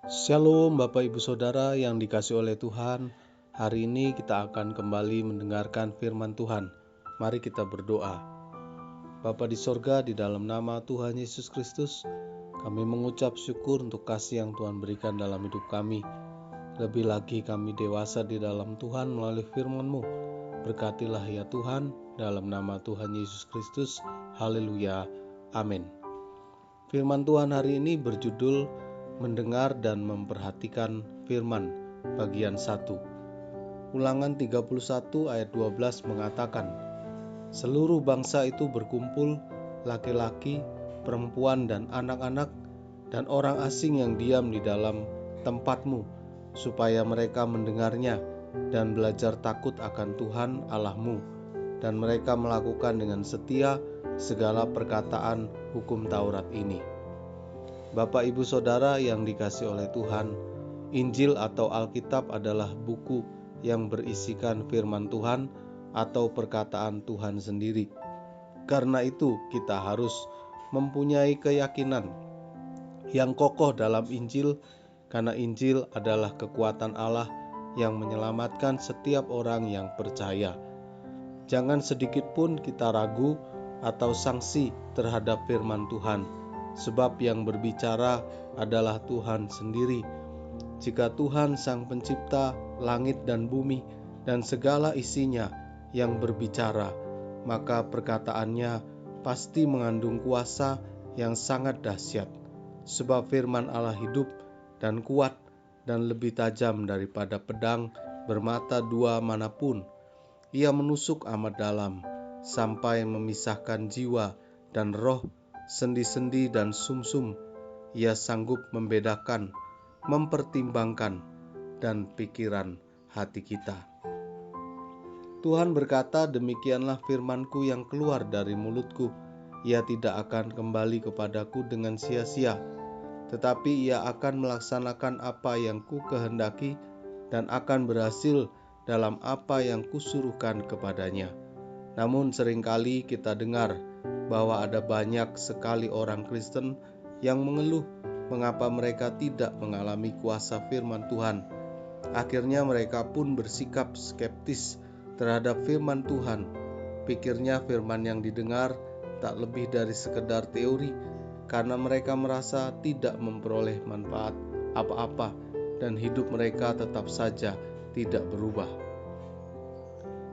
Shalom Bapak Ibu Saudara yang dikasihi oleh Tuhan. Hari ini kita akan kembali mendengarkan firman Tuhan. Mari kita berdoa. Bapa di sorga, di dalam nama Tuhan Yesus Kristus, kami mengucap syukur untuk kasih yang Tuhan berikan dalam hidup kami. Lebih lagi kami dewasa di dalam Tuhan melalui firman-Mu. Berkatilah ya Tuhan, dalam nama Tuhan Yesus Kristus. Haleluya. Amin. Firman Tuhan hari ini berjudul Mendengar dan memperhatikan firman, bagian 1. Ulangan 31 ayat 12 mengatakan, seluruh bangsa itu berkumpul, laki-laki, perempuan dan anak-anak, dan orang asing yang diam di dalam tempatmu, supaya mereka mendengarnya dan belajar takut akan Tuhan Allahmu, dan mereka melakukan dengan setia segala perkataan hukum Taurat ini. Bapak Ibu Saudara yang dikasihi oleh Tuhan, Injil atau Alkitab adalah buku yang berisikan firman Tuhan atau perkataan Tuhan sendiri. Karena itu kita harus mempunyai keyakinan yang kokoh dalam Injil, karena Injil adalah kekuatan Allah yang menyelamatkan setiap orang yang percaya. Jangan sedikit pun kita ragu atau sangsi terhadap firman Tuhan, sebab yang berbicara adalah Tuhan sendiri. Jika Tuhan Sang Pencipta langit dan bumi dan segala isinya yang berbicara, maka perkataannya pasti mengandung kuasa yang sangat dahsyat. Sebab firman Allah hidup dan kuat dan lebih tajam daripada pedang bermata dua manapun. Ia menusuk amat dalam sampai memisahkan jiwa dan roh, sendi-sendi dan sumsum. Ia sanggup membedakan, mempertimbangkan, dan pikiran hati kita. Tuhan berkata, demikianlah firman-Ku yang keluar dari mulutku. Ia tidak akan kembali kepadaku dengan sia-sia, tetapi ia akan melaksanakan apa yang Ku kehendaki dan akan berhasil dalam apa yang Kusuruhkan kepadanya. Namun seringkali kita dengar bahwa ada banyak sekali orang Kristen yang mengeluh mengapa mereka tidak mengalami kuasa firman Tuhan. Akhirnya mereka pun bersikap skeptis terhadap firman Tuhan. Pikirnya firman yang didengar tak lebih dari sekedar teori, karena mereka merasa tidak memperoleh manfaat apa-apa dan hidup mereka tetap saja tidak berubah.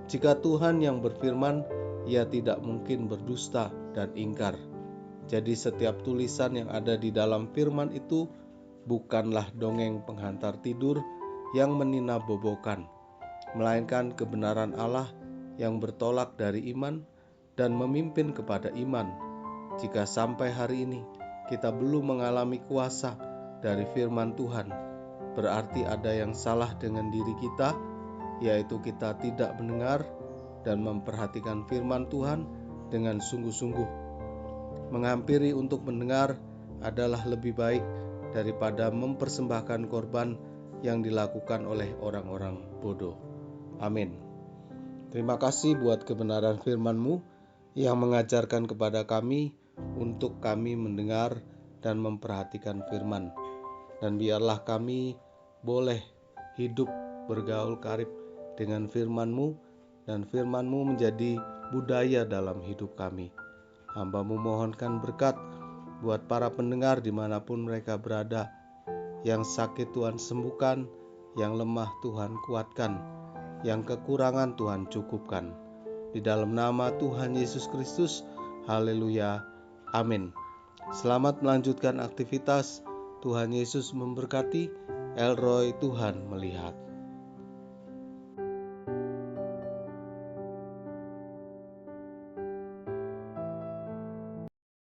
Jika Tuhan yang berfirman, Ia tidak mungkin berdusta dan ingkar. Jadi setiap tulisan yang ada di dalam firman itu bukanlah dongeng penghantar tidur yang meninabobokan, melainkan kebenaran Allah yang bertolak dari iman dan memimpin kepada iman. Jika sampai hari ini kita belum mengalami kuasa dari firman Tuhan, berarti ada yang salah dengan diri kita, yaitu kita tidak mendengar dan memperhatikan firman Tuhan dengan sungguh-sungguh. Menghampiri untuk mendengar adalah lebih baik daripada mempersembahkan korban yang dilakukan oleh orang-orang bodoh. Amin. Terima kasih buat kebenaran firman-Mu yang mengajarkan kepada kami untuk kami mendengar dan memperhatikan firman. Dan biarlah kami boleh hidup bergaul karib dengan firman-Mu, dan firman-Mu menjadi budaya dalam hidup kami. Hamba-Mu mohonkan berkat buat para pendengar dimanapun mereka berada. Yang sakit Tuhan sembuhkan, yang lemah Tuhan kuatkan, yang kekurangan Tuhan cukupkan. Di dalam nama Tuhan Yesus Kristus, haleluya, amin. Selamat melanjutkan aktivitas. Tuhan Yesus memberkati. Elroy, Tuhan melihat.